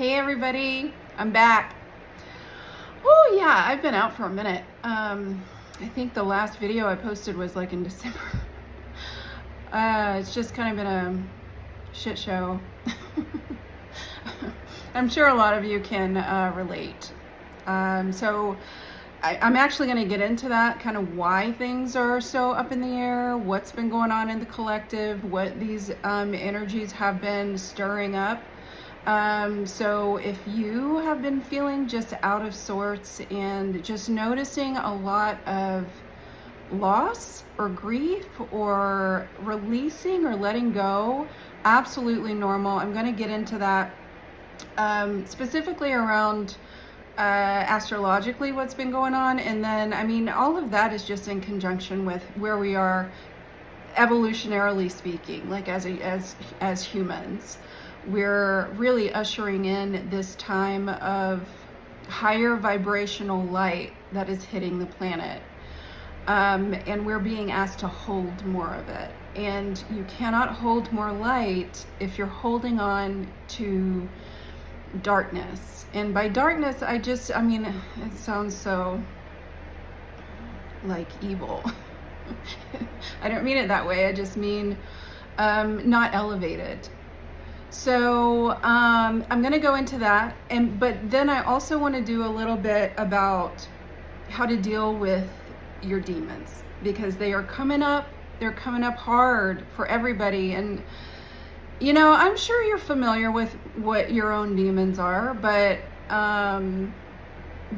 Hey everybody, I'm back. Oh yeah, I've been out for a minute. I think the last video I posted was like in December. It's just kind of been a shit show. I'm sure a lot of you can relate. So I'm actually going to get into that, kind of why things are so up in the air, what's been going on in the collective, what these energies have been stirring up. So if you have been feeling just out of sorts and just noticing a lot of loss or grief or releasing or letting go, absolutely normal. I'm going to get into that specifically around astrologically what's been going on, and then I mean all of that is just in conjunction with where we are evolutionarily speaking, like as humans. We're really ushering in this time of higher vibrational light that is hitting the planet, and we're being asked to hold more of it. And you cannot hold more light if you're holding on to darkness. And by darkness, I mean, it sounds so like evil. I don't mean it that way. I just mean not elevated. So I'm going to go into that, but then I also want to do a little bit about how to deal with your demons, because they are coming up. They're coming up hard for everybody. And you know, I'm sure you're familiar with what your own demons are, but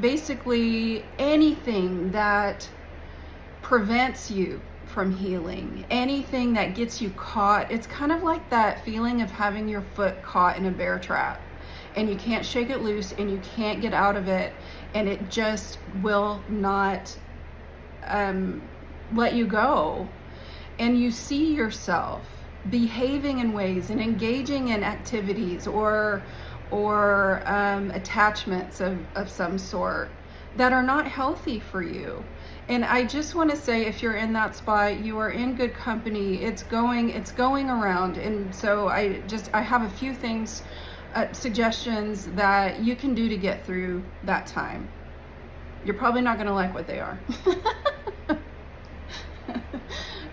basically anything that prevents you from healing, anything that gets you caught, it's kind of like that feeling of having your foot caught in a bear trap and you can't shake it loose and you can't get out of it, and it just will not let you go. And you see yourself behaving in ways and engaging in activities or attachments of some sort that are not healthy for you. And I just want to say, if you're in that spot, you are in good company. It's going around. And so I have a few things, suggestions that you can do to get through that time. You're probably not going to like what they are.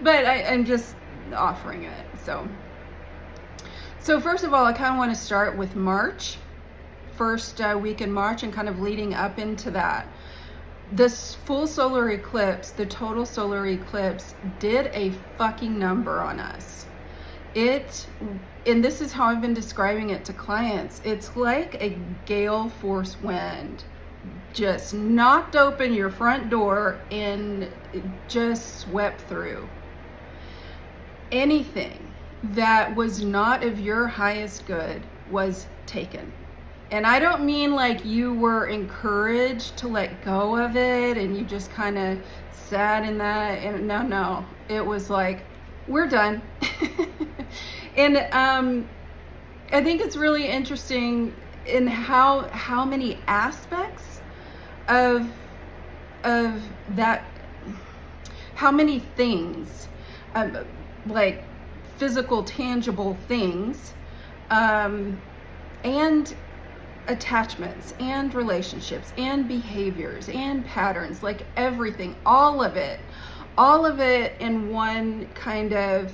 But I'm just offering it. So first of all, I kind of want to start with March, first week in March, and kind of leading up into that. This full solar eclipse, the total solar eclipse, did a fucking number on us. And this is how I've been describing it to clients. It's like a gale force wind just knocked open your front door and just swept through. Anything that was not of your highest good was taken. And I don't mean like you were encouraged to let go of it and you just kind of sat in that. And no, it was like, we're done. And I think it's really interesting in how many aspects of that, how many things, like physical, tangible things, and attachments and relationships and behaviors and patterns, like everything, all of it in one kind of,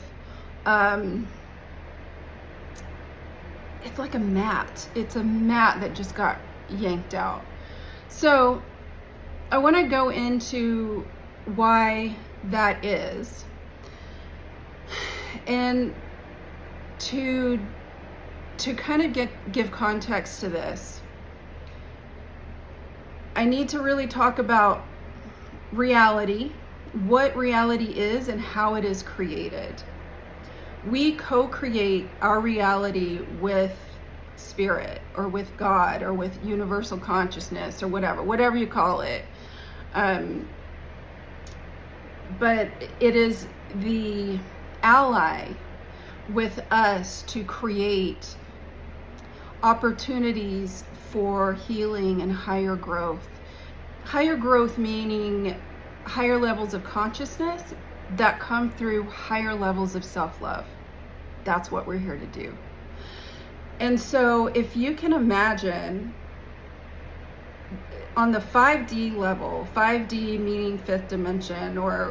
it's like a mat. It's a mat that just got yanked out. So I want to go into why that is. And to kind of give context to this, I need to really talk about reality, what reality is and how it is created. We co-create our reality with spirit or with God or with universal consciousness or whatever you call it. But it is the ally with us to create opportunities for healing and higher growth. Higher growth meaning higher levels of consciousness that come through higher levels of self-love. That's what we're here to do. And so if you can imagine on the 5D level, 5D meaning fifth dimension, or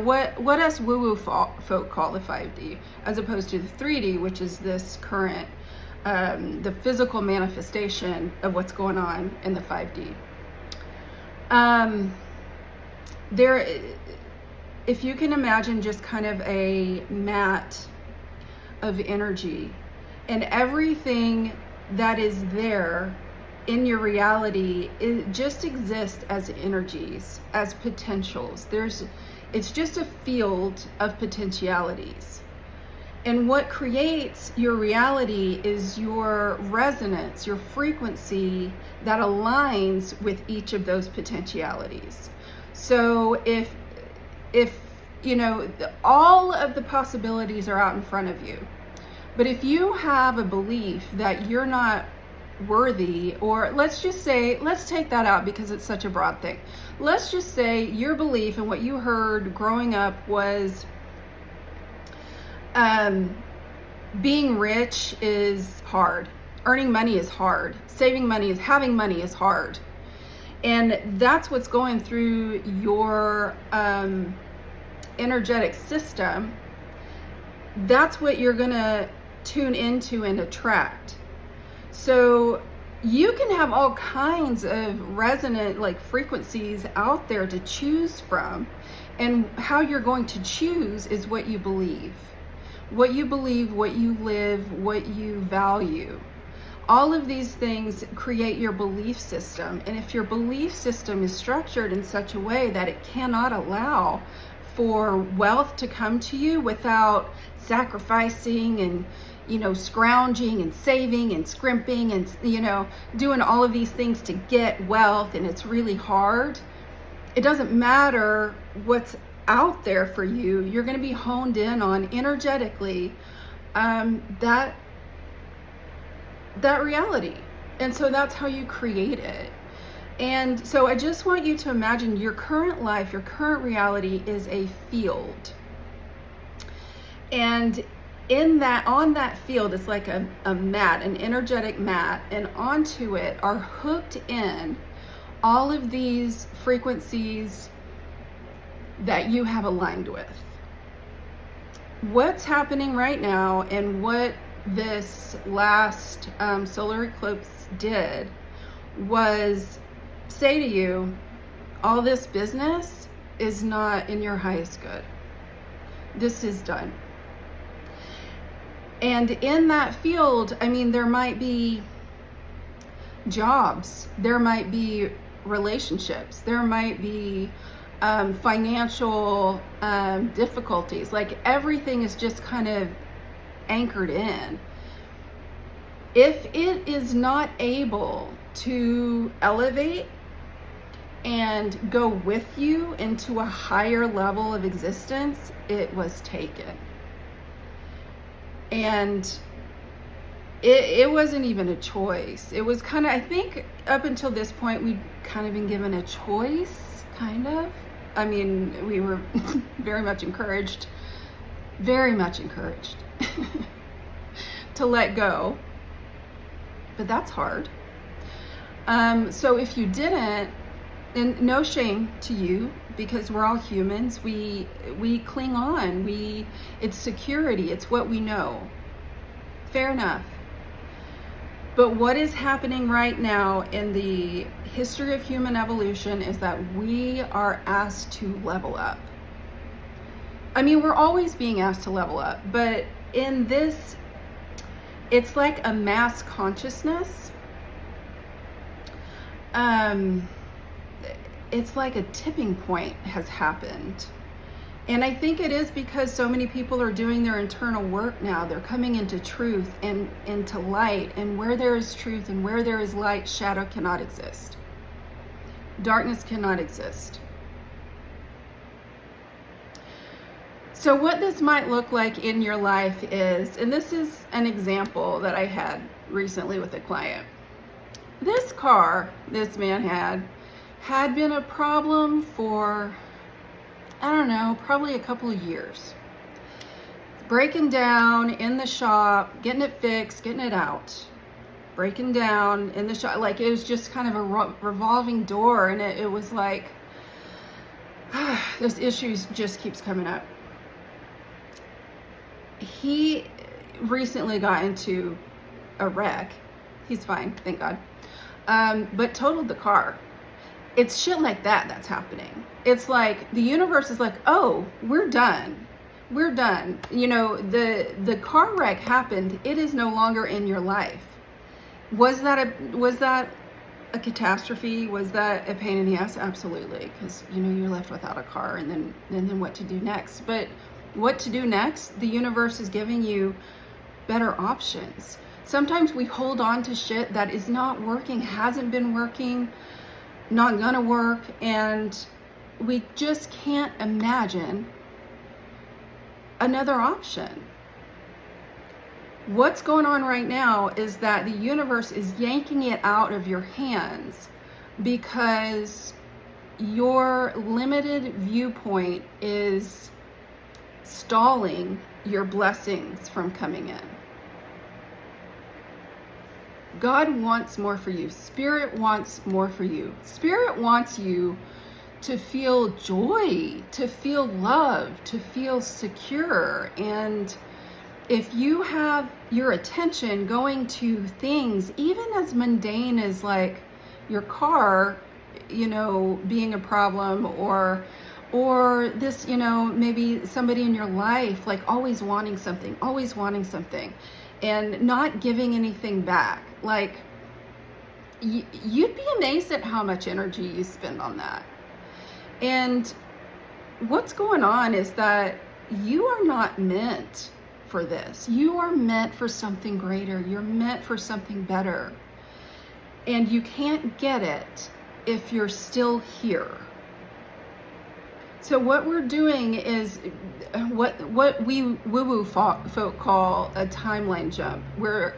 what us woo-woo folk call the 5D, as opposed to the 3D, which is this current, the physical manifestation of what's going on in the 5D. If you can imagine just kind of a mat of energy, and everything that is there in your reality, it just exists as energies, as potentials. It's just a field of potentialities. And what creates your reality is your resonance, your frequency that aligns with each of those potentialities. So if all of the possibilities are out in front of you, but if you have a belief that you're not worthy, or let's take that out because it's such a broad thing. Let's just say your belief and what you heard growing up was being rich is hard, earning money is hard, saving money having money is hard. And that's what's going through your energetic system. That's what you're gonna tune into and attract. So you can have all kinds of resonant frequencies out there to choose from, and how you're going to choose is what you believe, what you live, what you value. All of these things create your belief system, and if your belief system is structured in such a way that it cannot allow for wealth to come to you without sacrificing and scrounging and saving and scrimping and doing all of these things to get wealth, and it's really hard, it doesn't matter what's out there for you. You're going to be honed in on energetically that reality, and so that's how you create it. And so I just want you to imagine your current life, your current reality is a field, and on that field, it's like a mat, an energetic mat, and onto it are hooked in all of these frequencies that you have aligned with. What's happening right now, and what this last solar eclipse did, was say to you, all this business is not in your highest good. This is done. And in that field, there might be jobs, there might be relationships, there might be financial difficulties. Everything is just kind of anchored in. If it is not able to elevate and go with you into a higher level of existence, it was taken. And it wasn't even a choice. It was kind of, I think up until this point, we'd kind of been given a choice, kind of. We were very much encouraged to let go, but that's hard. So if you didn't, and no shame to you, because we're all humans, we cling on, it's security, it's what we know. Fair enough. But what is happening right now in the history of human evolution is that we are asked to level up. We're always being asked to level up, but in this, it's like a mass consciousness. It's like a tipping point has happened. And I think it is because so many people are doing their internal work now. They're coming into truth and into light. And where there is truth and where there is light, shadow cannot exist. Darkness cannot exist. So what this might look like in your life is, and this is an example that I had recently with a client. This car this man had been a problem for, I don't know, probably a couple of years. breaking down in the shop, getting it fixed, getting it out. Breaking down in the shop. Like, it was just kind of a revolving door, and it was like, those issues just keeps coming up. He recently got into a wreck. He's fine, thank God. But totaled the car. It's shit like that that's happening. It's like the universe is like, oh, we're done. We're done. You know, the car wreck happened. It is no longer in your life. Was that a catastrophe? Was that a pain in the ass? Absolutely, because you know you're left without a car, and then what to do next? But what to do next? The universe is giving you better options. Sometimes we hold on to shit that is not working, hasn't been working, not gonna work, and we just can't imagine another option. What's going on right now is that the universe is yanking it out of your hands because your limited viewpoint is stalling your blessings from coming in. God wants more for you. Spirit wants more for you. Spirit wants you to feel joy, to feel love, to feel secure. And if you have your attention going to things, even as mundane as like your car, you know, being a problem, or this, you know, maybe somebody in your life, like always wanting something, and not giving anything back. Like, you'd be amazed at how much energy you spend on that. And what's going on is that you are not meant for this. You are meant for something greater. You're meant for something better. And you can't get it if you're still here. So what we're doing is what we woo-woo folk call a timeline jump. We're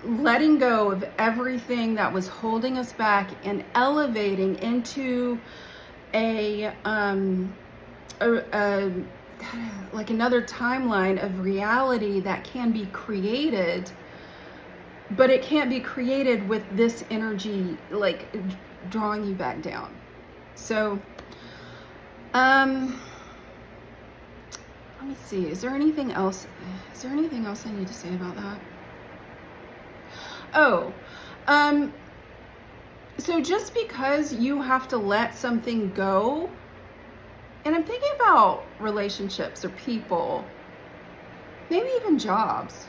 letting go of everything that was holding us back and elevating into a like another timeline of reality that can be created, but it can't be created with this energy like drawing you back down. So let me see, is there anything else I need to say about that? So just because you have to let something go, and I'm thinking about relationships or people, maybe even jobs,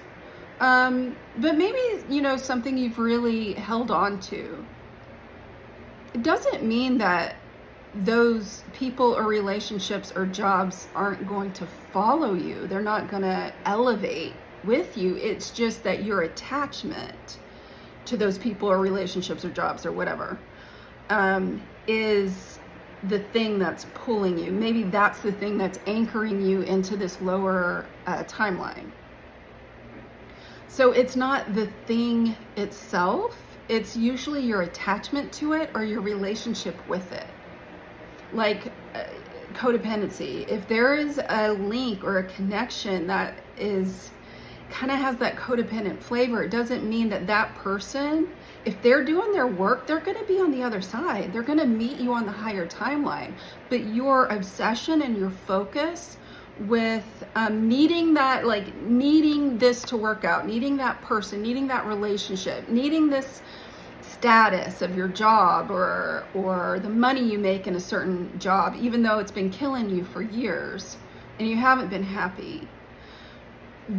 but maybe, you know, something you've really held on to. It doesn't mean that those people or relationships or jobs aren't going to follow you. They're not going to elevate with you. It's just that your attachment to those people or relationships or jobs or whatever is the thing that's pulling you. Maybe that's the thing that's anchoring you into this lower timeline. So it's not the thing itself. It's usually your attachment to it or your relationship with it. Like codependency. If there is a link or a connection that is kind of has that codependent flavor, it doesn't mean that that person, if they're doing their work, they're going to be on the other side. They're going to meet you on the higher timeline. But your obsession and your focus with needing that, like needing this to work out, needing that person, needing that relationship, needing this status of your job or the money you make in a certain job, even though it's been killing you for years and you haven't been happy.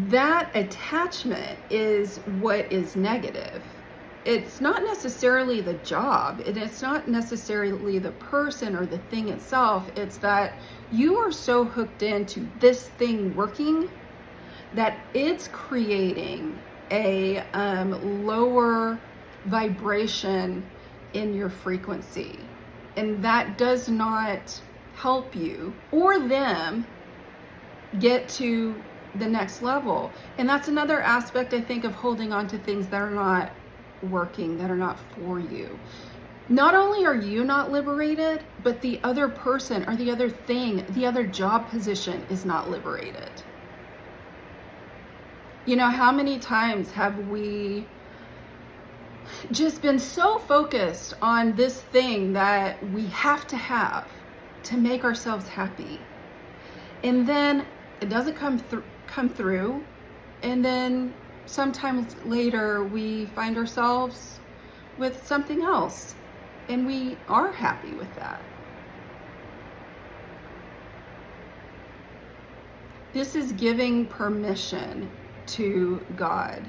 That attachment is what is negative. It's not necessarily the job, and it's not necessarily the person or the thing itself. It's that you are so hooked into this thing working that it's creating a lower vibration in your frequency. And that does not help you or them get to the next level. And that's another aspect, I think, of holding on to things that are not working, that are not for you. Not only are you not liberated, but the other person or the other thing, the other job position is not liberated. You know, how many times have we just been so focused on this thing that we have to make ourselves happy, and then it doesn't come through, and then sometimes later we find ourselves with something else and we are happy with that. This is giving permission to God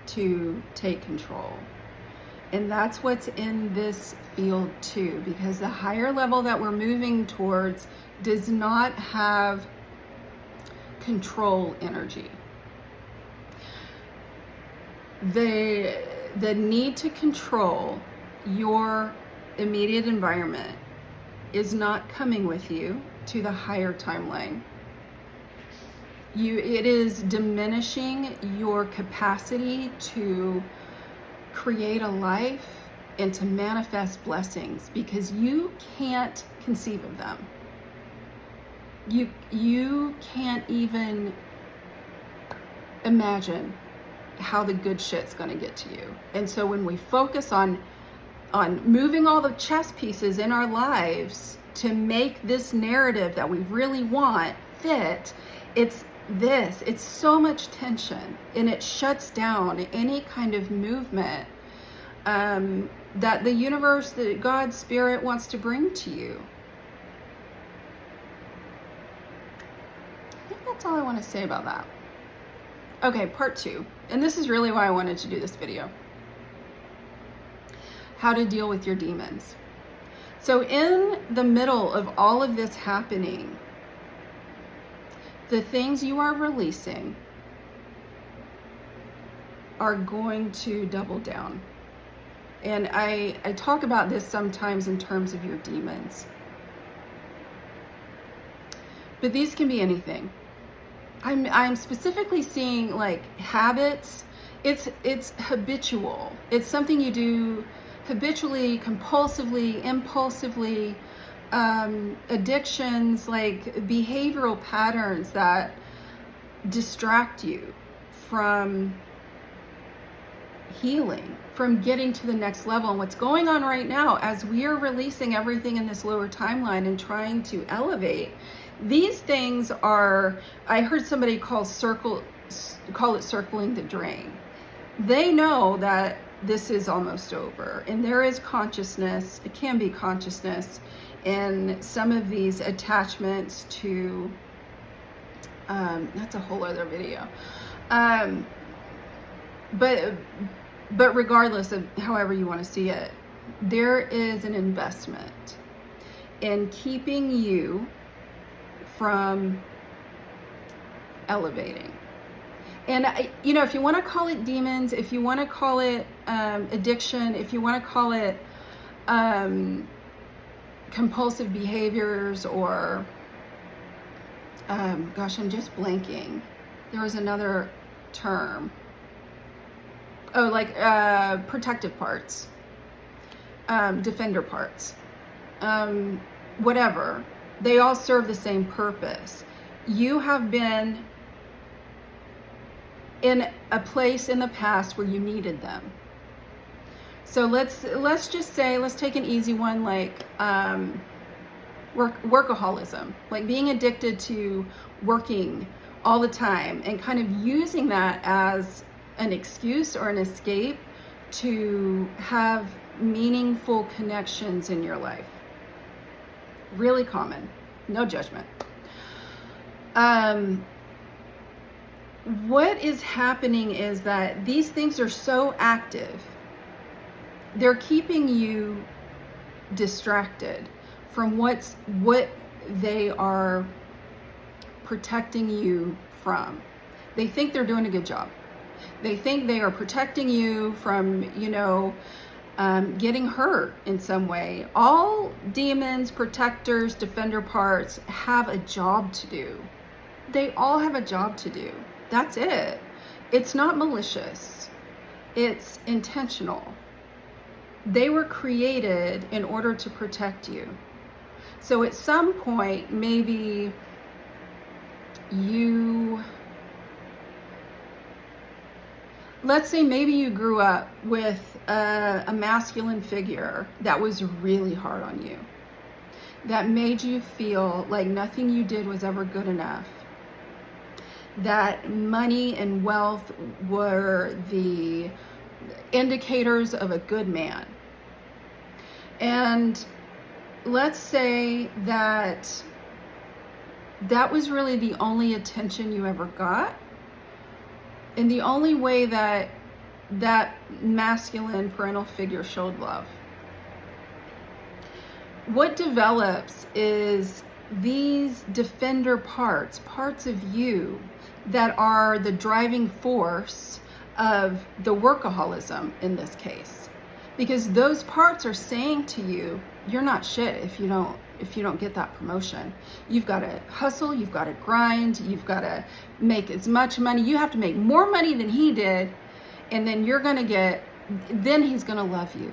to take control. And that's what's in this field too, because the higher level that we're moving towards does not have control energy. The need to control your immediate environment is not coming with you to the higher timeline. It is diminishing your capacity to create a life and to manifest blessings, because you can't conceive of them. You can't even imagine how the good shit's going to get to you. And so when we focus on moving all the chess pieces in our lives to make this narrative that we really want fit, it's so much tension, and it shuts down any kind of movement that the universe, that God's spirit wants to bring to you. I think that's all I want to say about that. Okay, part 2. And this is really why I wanted to do this video. How to deal with your demons. So in the middle of all of this happening, the things you are releasing are going to double down. And I talk about this sometimes in terms of your demons. But these can be anything. I'm specifically seeing like habits. It's habitual. It's something you do habitually, compulsively, impulsively. Addictions, like behavioral patterns that distract you from healing, from getting to the next level. And what's going on right now, as we are releasing everything in this lower timeline and trying to elevate, these things are, I heard somebody call it circling the drain. They know that this is almost over, and there is consciousness, it can be consciousness, in some of these attachments to, that's a whole other video. But regardless of however you want to see it, there is an investment in keeping you from elevating. And, you know, if you want to call it demons, if you want to call it addiction, if you want to call it compulsive behaviors, or, gosh, I'm just blanking. There was another term. Oh, like protective parts, defender parts, whatever. They all serve the same purpose. You have been in a place in the past where you needed them. So let's just say, let's take an easy one, like workaholism, like being addicted to working all the time and kind of using that as an excuse or an escape to have meaningful connections in your life. Really common, no judgment. What is happening is that these things are so active, they're keeping you distracted from what they are protecting you from. They think they're doing a good job. They think they are protecting you from, getting hurt in some way. All demons, protectors, defender parts have a job to do. They all have a job to do. That's it. It's not malicious. It's intentional. They were created in order to protect you. So at some point, maybe you let's say maybe you grew up with a masculine figure that was really hard on you, that made you feel like nothing you did was ever good enough, that money and wealth were the indicators of a good man. And let's say that that was really the only attention you ever got, and the only way that that masculine parental figure showed love. What develops is these defender parts of you that are the driving force of the workaholism in this case. Because those parts are saying to you, you're not shit if you don't get that promotion. You've got to hustle, you've got to grind, you've got to make as much money. You have to make more money than he did, and then then he's going to love you.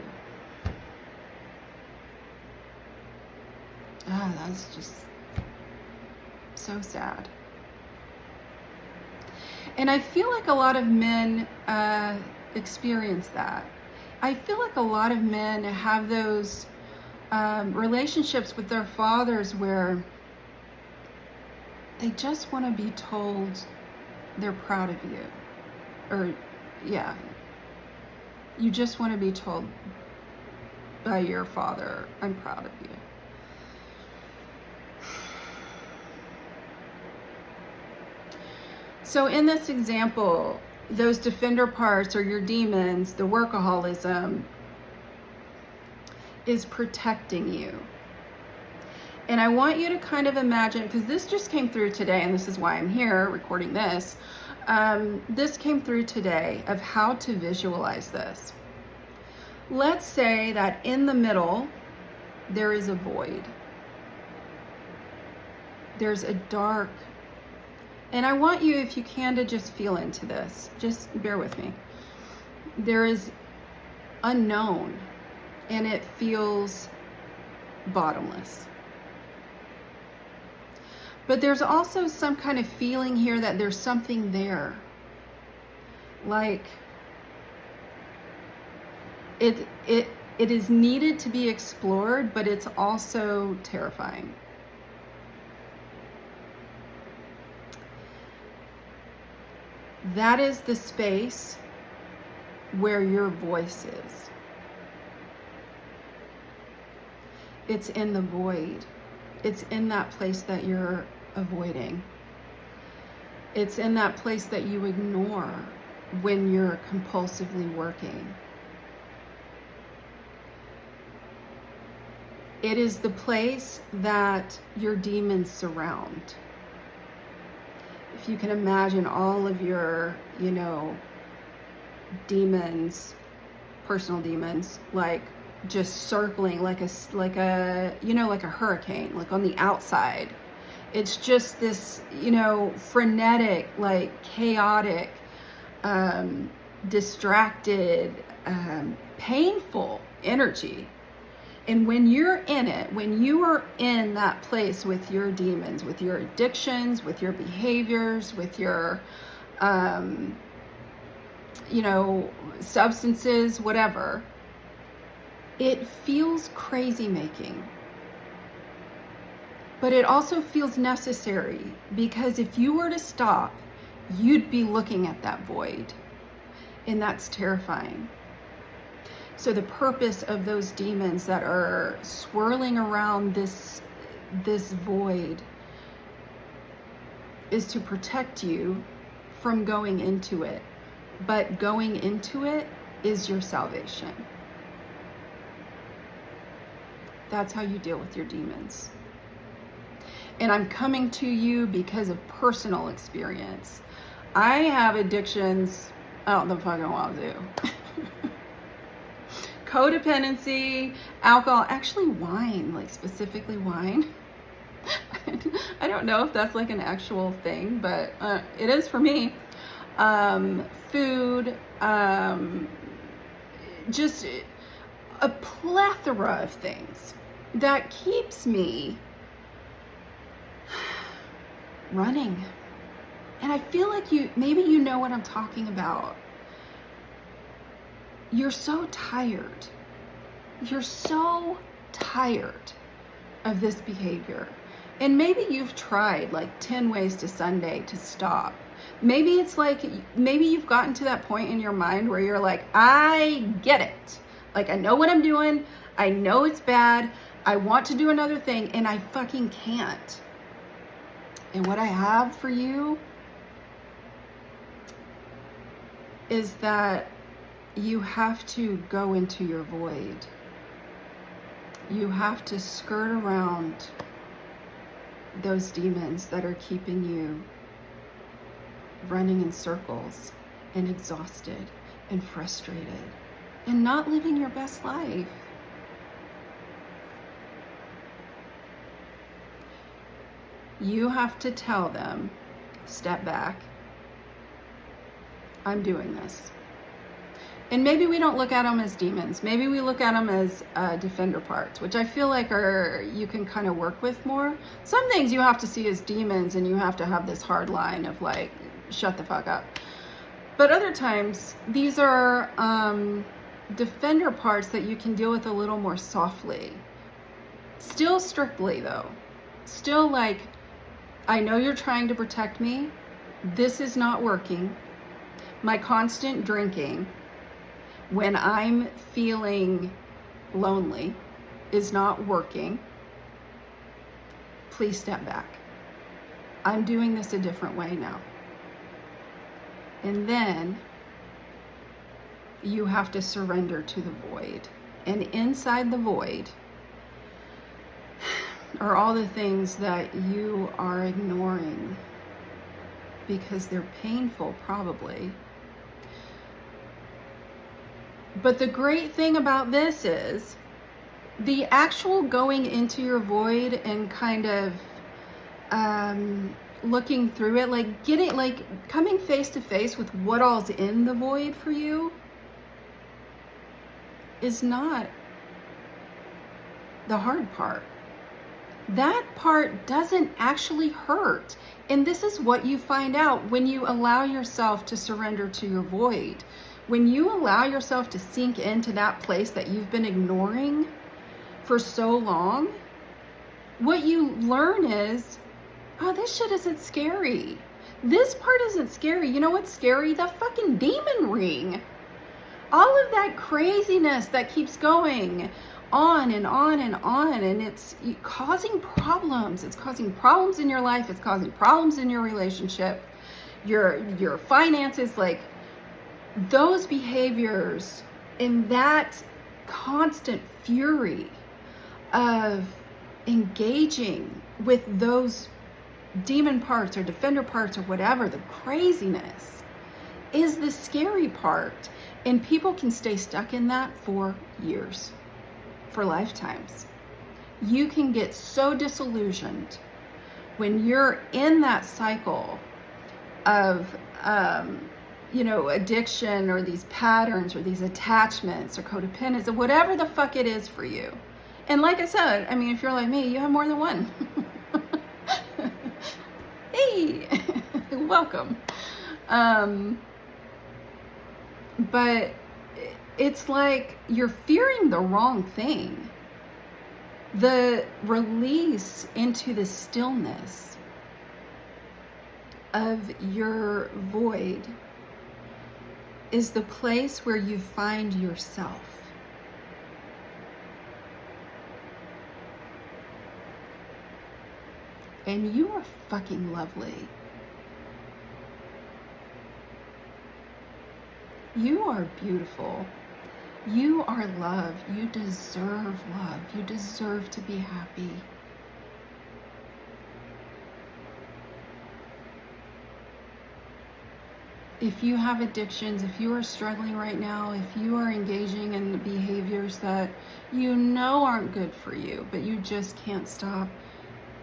That's just so sad. And I feel like a lot of men experience that. I feel like a lot of men have those relationships with their fathers where they just want to be told they're proud of you. Or, yeah, you just want to be told by your father, I'm proud of you. So in this example, those defender parts or your demons, the workaholism, is protecting you. And I want you to kind of imagine, because this just came through today, and this is why I'm here recording this. This came through today of how to visualize this. Let's say that in the middle, there is a void. There's a dark. And I want you, if you can, to just feel into this. Just bear with me. There is unknown, and it feels bottomless. But there's also some kind of feeling here that there's something there. Like it is needed to be explored, but it's also terrifying. That is the space where your voice is. It's in the void. It's in that place that you're avoiding. It's in that place that you ignore when you're compulsively working. It is the place that your demons surround. If you can imagine all of your, demons, personal demons, like just circling like a hurricane, like on the outside. It's just this, frenetic, like chaotic, distracted, painful energy. And when you're in it, when you are in that place with your demons, with your addictions, with your behaviors, with your, substances, whatever, it feels crazy making. But it also feels necessary, because if you were to stop, you'd be looking at that void. And that's terrifying. So the purpose of those demons that are swirling around this void is to protect you from going into it. But going into it is your salvation. That's how you deal with your demons. And I'm coming to you because of personal experience. I have addictions I don't know fucking what I'll do. Codependency, alcohol, actually wine, like specifically wine. I don't know if that's like an actual thing, but it is for me. Food, just a plethora of things that keeps me running. And I feel like maybe you know what I'm talking about. you're so tired. You're so tired of this behavior. And maybe you've tried like 10 ways to Sunday to stop. Maybe it's like, maybe you've gotten to that point in your mind where you're like, I get it. Like, I know what I'm doing. I know it's bad. I want to do another thing and I fucking can't. And what I have for you is that you have to go into your void. You have to skirt around those demons that are keeping you running in circles and exhausted and frustrated and not living your best life. You have to tell them, step back. I'm doing this. And maybe we don't look at them as demons. Maybe we look at them as defender parts, which I feel like you can kind of work with more. Some things you have to see as demons and you have to have this hard line of like, shut the fuck up. But other times, these are defender parts that you can deal with a little more softly. Still strictly though. Still like, I know you're trying to protect me. This is not working. My constant drinking when I'm feeling lonely is not working. Please step back. I'm doing this a different way now. And then you have to surrender to the void. And inside the void are all the things that you are ignoring because they're painful, probably. But the great thing about this is the actual going into your void and kind of looking through it, like getting, like coming face to face with what all's in the void for you is not the hard part. That part doesn't actually hurt. And this is what you find out when you allow yourself to surrender to your void. When you allow yourself to sink into that place that you've been ignoring for so long, what you learn is, oh, this shit isn't scary. This part isn't scary. You know what's scary? The fucking demon ring. All of that craziness that keeps going on and on and on, and it's causing problems. It's causing problems in your life. It's causing problems in your relationship, your finances, like those behaviors and that constant fury of engaging with those demon parts or defender parts or whatever, the craziness is the scary part. And people can stay stuck in that for years, for lifetimes. You can get so disillusioned when you're in that cycle of, addiction or these patterns or these attachments or codependence or whatever the fuck it is for you. And like I said, I mean, if you're like me, you have more than one. Hey, welcome. But it's like you're fearing the wrong thing. The release into the stillness of your void is the place where you find yourself. And you are fucking lovely. You are beautiful. You are loved. You deserve love. You deserve to be happy. If you have addictions, if you are struggling right now, if you are engaging in the behaviors that you know aren't good for you, but you just can't stop,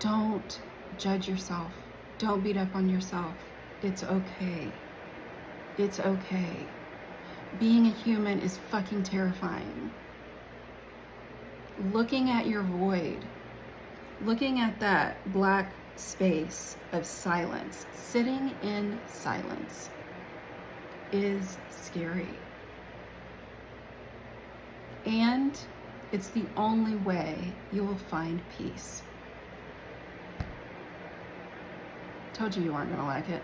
don't judge yourself. Don't beat up on yourself. It's okay. It's okay. Being a human is fucking terrifying. Looking at your void, looking at that black space of silence, sitting in silence is scary. And it's the only way you will find peace. Told you weren't gonna like it.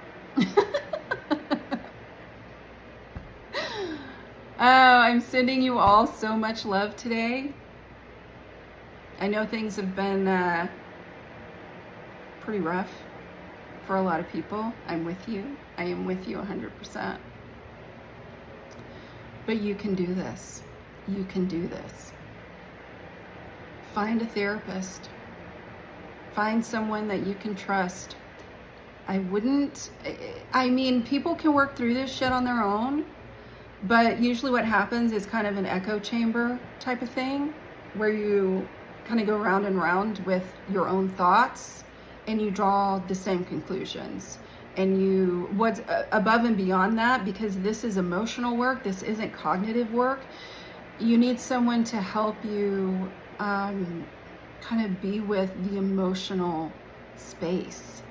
Oh, I'm sending you all so much love today. I know things have been pretty rough for a lot of people. I'm with you. I am with you 100%. But you can do this. You can do this. Find a therapist. Find someone that you can trust. I mean, people can work through this shit on their own, but usually what happens is kind of an echo chamber type of thing, where you kind of go round and round with your own thoughts and you draw the same conclusions. And what's above and beyond that, because this is emotional work, this isn't cognitive work, you need someone to help you kind of be with the emotional space.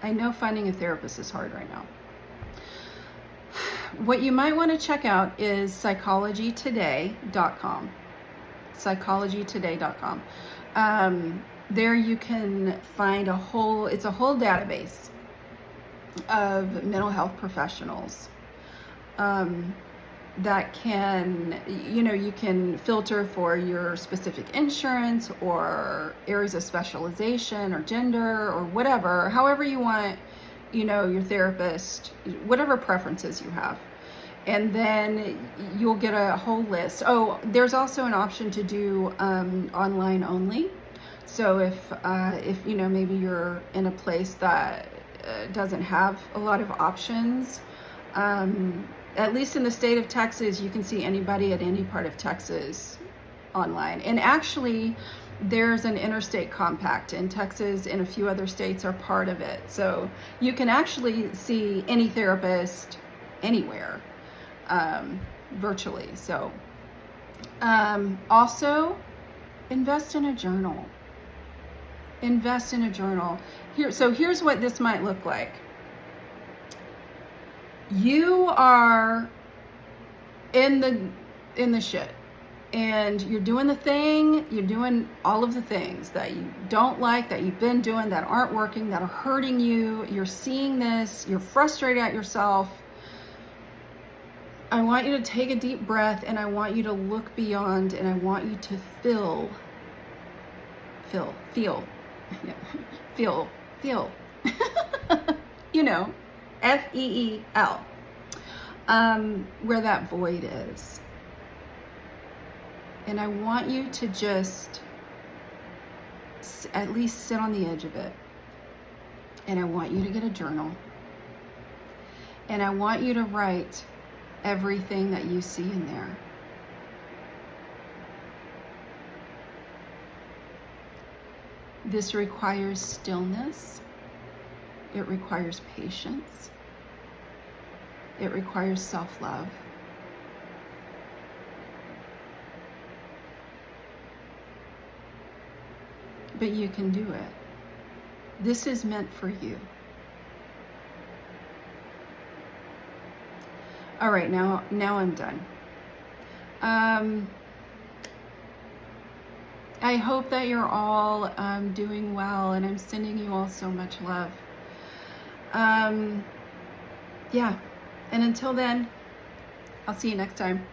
I know finding a therapist is hard right now. What you might want to check out is psychologytoday.com. Psychologytoday.com. There you can find it's a whole database of mental health professionals that can, you can filter for your specific insurance or areas of specialization or gender or whatever, however you want, your therapist, whatever preferences you have. And then you'll get a whole list. Oh, there's also an option to do online only. So if maybe you're in a place that doesn't have a lot of options, at least in the state of Texas, you can see anybody at any part of Texas online. And actually, there's an interstate compact in Texas, and a few other states are part of it. So you can actually see any therapist anywhere, virtually. So also, invest in a journal. Invest in a journal. Here's what this might look like. You are in the shit, and you're doing the thing, you're doing all of the things that you don't like, that you've been doing, that aren't working, that are hurting you. You're seeing this, you're frustrated at yourself. I want you to take a deep breath, and I want you to look beyond, and I want you to feel. F-E-E-L, where that void is. And I want you to just at least sit on the edge of it. And I want you to get a journal. And I want you to write everything that you see in there. This requires stillness. It requires patience. It requires self-love. But you can do it. This is meant for you. All right, now I'm done. I hope that you're all doing well, and I'm sending you all so much love. Yeah, and until then, I'll see you next time.